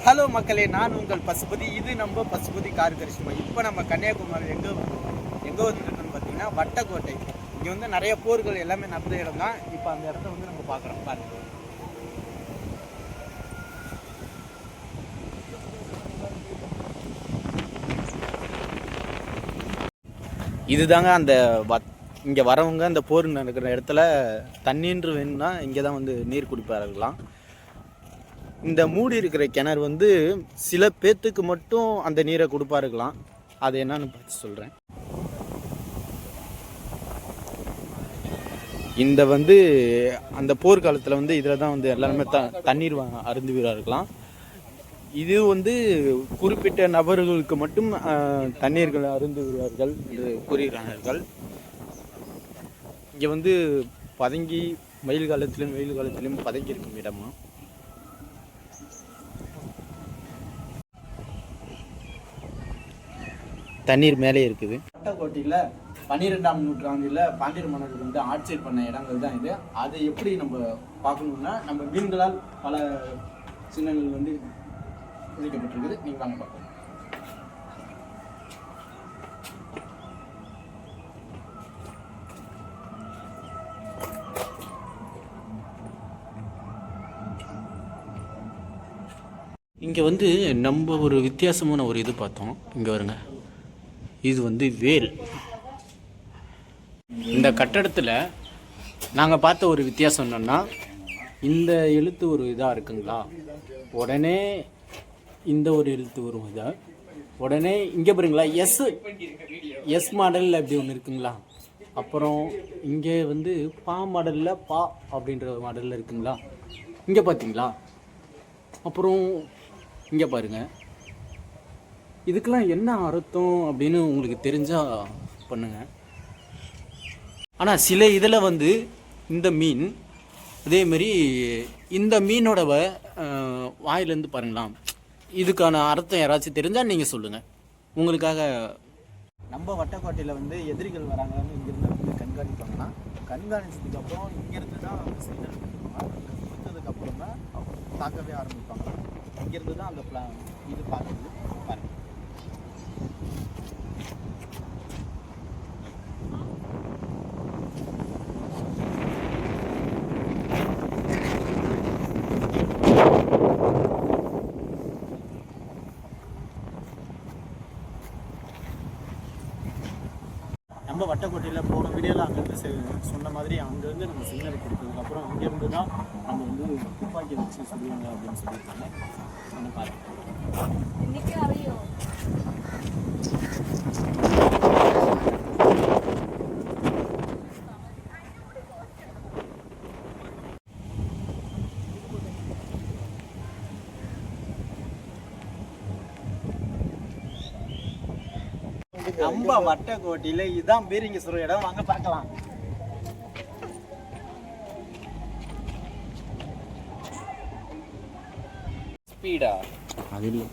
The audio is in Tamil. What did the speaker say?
ஹலோ மக்களே, நான் உங்கள் பசுபதி. இது நம்ம பசுபதி கார் கரிஷ்மா. இப்போ நம்ம கன்னியாகுமரி எங்கே வந்துருக்குன்னு பார்த்தீங்கன்னா வட்டக்கோட்டை. இங்கே வந்து நிறைய போர்கள் எல்லாமே நடந்த இடம் தான். இப்போ அந்த இடத்த வந்து நம்ம பார்க்குறோம். பாருங்க, இதுதாங்க அந்த இங்கே வரவங்க அந்த போர் நடக்கிற இடத்துல தண்ணீர் வேணும்னா இங்கே தான் வந்து நீர் குடிப்பார்களாம். இந்த மூடி இருக்கிற கிணறு வந்து சில பேத்துக்கு மட்டும் அந்த நீரை கொடுப்பாருக்கலாம். அது என்னன்னு பார்த்து சொல்கிறேன். இந்த வந்து அந்த போர்க்காலத்தில் வந்து இதில் தான் வந்து எல்லாருமே தண்ணீர் அருந்துகிறார்களாம். இது வந்து குறிப்பிட்ட நபர்களுக்கு மட்டும் தண்ணீர்கள் அருந்துகிறார்கள் என்று கூறுகிறார்கள். இங்கே வந்து பதுங்கி வெயில் காலத்திலும் பதுங்கி இருக்கும் இடமா. தண்ணீர் மேலே இருக்குது. வட்டக்கோட்டையில் 12ஆம் நூற்றாண்டில் பாண்டியர் மன்னர்கள் வந்து ஆட்சி பண்ண இடங்கள் தான் இது. அதை எப்படி நம்ம பார்க்கணுன்னா, நம்ம மீன்களால் பல சின்னங்கள் வந்து விதிக்கப்பட்டிருக்குது. நீங்கள் வாங்க பார்க்கலாம். இங்கே வந்து நம்ம ஒரு வித்தியாசமான ஒரு இது பார்த்தோம். இங்கே வருங்க, இது வந்து வேல். இந்த கட்டடத்தில் நாங்கள் பார்த்த ஒரு வித்தியாசம் என்னென்னா, இந்த எழுத்து ஒரு இதாக இருக்குங்களா, உடனே இந்த ஒரு எழுத்து ஒரு இதாக, உடனே இங்கே பாருங்களா எஸ் மாடலில் இப்படி ஒன்று இருக்குங்களா. அப்புறம் இங்கே வந்து பா மாடலில் பா அப்படின்ற ஒரு மாடலில் இருக்குங்களா. இங்கே பார்த்தீங்களா. அப்புறம் இங்கே பாருங்கள், இதுக்கெல்லாம் என்ன அர்த்தம் அப்படின்னு உங்களுக்கு தெரிஞ்சால் பண்ணுங்கள். ஆனால் சில இதில் வந்து இந்த மீன் அதேமாரி இந்த மீனோட வாயிலேருந்து பாருங்களாம். இதுக்கான அர்த்தம் யாராச்சும் தெரிஞ்சால் நீங்கள் சொல்லுங்கள். உங்களுக்காக நம்ம வட்டக்கோட்டையில் வந்து எதிரிகள் வராங்கன்னு இங்கேருந்து வந்து கண்காணிப்பாங்கன்னா, கண்காணிச்சதுக்கப்புறம் இங்கேருந்து தான் சிக்னல் கொடுத்ததுக்கப்புறம் தான் பார்க்கவே ஆரம்பிப்பாங்க. இங்கேருந்து தான் அந்த இது பார்க்குறது. பாருங்கள், நம்ம வட்டக்கோட்டையில் போன வீடியோவில் அங்கேருந்து சொன்ன மாதிரி அங்கேருந்து நம்ம சிக்னல் கொடுத்ததுக்கப்புறம் இங்கேருந்து தான் நம்ம வந்து துப்பாக்கி வச்சு சொல்லுவாங்க அப்படின்னு சொல்லியிருக்காங்க. நம்ம பார்க்கலாம். நம்ம வட்டக்கோட்டையில இதுதான் பீரிங்க சொல்ற இடம். வாங்க பார்க்கலாம். ஸ்பீடா அது இல்ல.